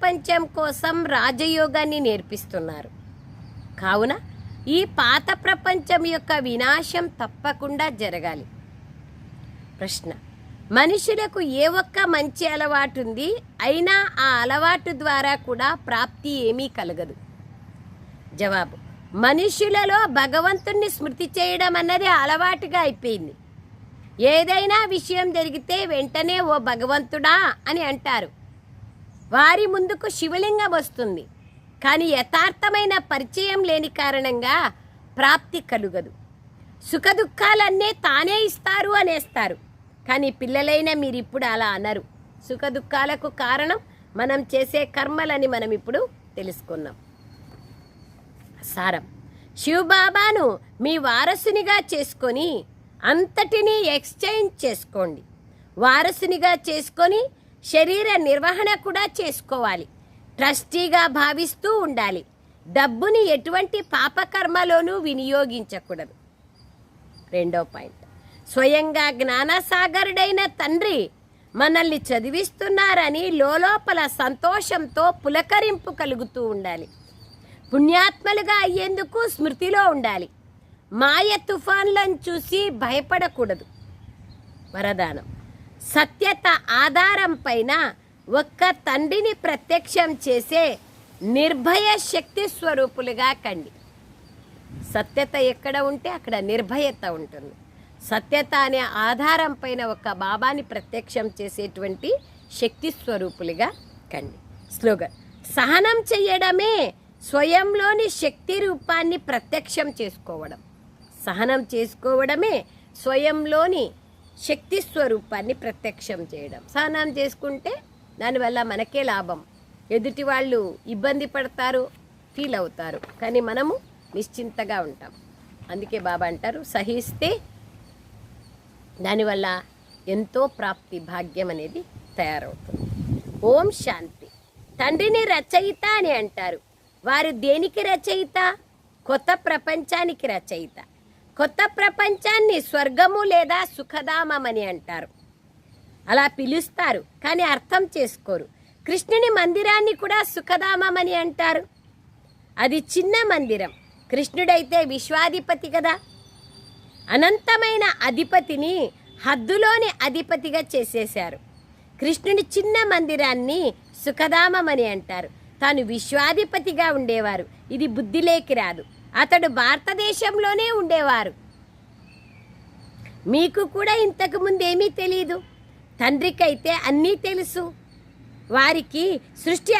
ప్రపంచం కోసం రాజయోగాన్ని నేర్పిస్తున్నారు. కావున ఈ పాత ప్రపంచం యొక్క వినాశం తప్పకుండా జరగాలి. ప్రశ్న: మనుషులకు ఏ ఒక్క మంచి అలవాటు ఉంది, అయినా ఆ అలవాటు ద్వారా కూడా ప్రాప్తి ఏమీ కలగదు. జవాబు: మనుషులలో భగవంతుణ్ణి స్మృతి చేయడం అన్నది అలవాటుగా అయిపోయింది. ఏదైనా విషయం జరిగితే వెంటనే ఓ భగవంతుడా అని అంటారు. వారి ముందుకు శివలింగం వస్తుంది, కానీ యథార్థమైన పరిచయం లేని కారణంగా ప్రాప్తి కలుగదు. సుఖదుఖాలన్నీ తానే ఇస్తారు అనేస్తారు, కానీ పిల్లలైన మీరు ఇప్పుడు అలా అనరు. సుఖదుఖాలకు కారణం మనం చేసే కర్మలని మనం ఇప్పుడు తెలుసుకున్నాం. సారం: శివబాబాను మీ వారసునిగా చేసుకొని అంతటినీ ఎక్స్చేంజ్ చేసుకోండి. వారసునిగా చేసుకొని శరీర నిర్వహణ కూడా చేసుకోవాలి. ట్రస్టీగా భావిస్తూ ఉండాలి. డబ్బుని ఎటువంటి పాపకర్మలోనూ వినియోగించకూడదు. 2వ పాయింట్: స్వయంగా జ్ఞానసాగరుడైన తండ్రి మనల్ని చదివిస్తున్నారని లోపల సంతోషంతో పులకరింపు కలుగుతూ ఉండాలి. పుణ్యాత్మలుగా అయ్యేందుకు స్మృతిలో ఉండాలి. మాయ తుఫాన్లను చూసి భయపడకూడదు. వరదానం: సత్యత ఆధారం పైన ఒక్క తండ్రిని ప్రత్యక్షం చేసే నిర్భయ శక్తి స్వరూపులుగా కండి. సత్యత ఎక్కడ ఉంటే అక్కడ నిర్భయత ఉంటుంది. సత్యత అనే ఆధారం పైన ఒక బాబాని ప్రత్యక్షం చేసేటువంటి శక్తి స్వరూపులుగా కండి. స్లోగన్: సహనం చెయ్యడమే స్వయంలోని శక్తి రూపాన్ని ప్రత్యక్షం చేసుకోవడం. సహనం చేసుకోవడమే స్వయంలోని శక్తి స్వరూపాన్ని ప్రత్యక్షం చేయడం. సహనం చేసుకుంటే దానివల్ల మనకే లాభం. ఎదుటి వాళ్ళు ఇబ్బంది పడతారు, ఫీల్ అవుతారు, కానీ మనము నిశ్చింతగా ఉంటాం. అందుకే బాబా అంటారు, సహిస్తే దానివల్ల ఎంతో ప్రాప్తి భాగ్యం అనేది తయారవుతుంది. ఓం శాంతి. తండ్రిని రచయిత అని అంటారు. వారు దేనికి రచయిత? కొత్త ప్రపంచానికి రచయిత. కొత్త ప్రపంచాన్ని స్వర్గము లేదా సుఖధామం అని అంటారు. అలా పిలుస్తారు, కానీ అర్థం చేసుకోరు. కృష్ణుని మందిరాన్ని కూడా సుఖధామం అని అంటారు. అది చిన్న మందిరం. కృష్ణుడైతే విశ్వాధిపతి కదా. అనంతమైన అధిపతిని హద్దులోని అధిపతిగా చేసేశారు. కృష్ణుని చిన్న మందిరాన్ని సుఖధామం అని అంటారు. తాను విశ్వాధిపతిగా ఉండేవారు. ఇది బుద్ధిలేకి రాదు. అతడు భారతదేశంలోనే ఉండేవారు. మీకు కూడా ఇంతకు ముందు ఏమీ తెలియదు. తండ్రికైతే అన్నీ తెలుసు. వారికి సృష్టి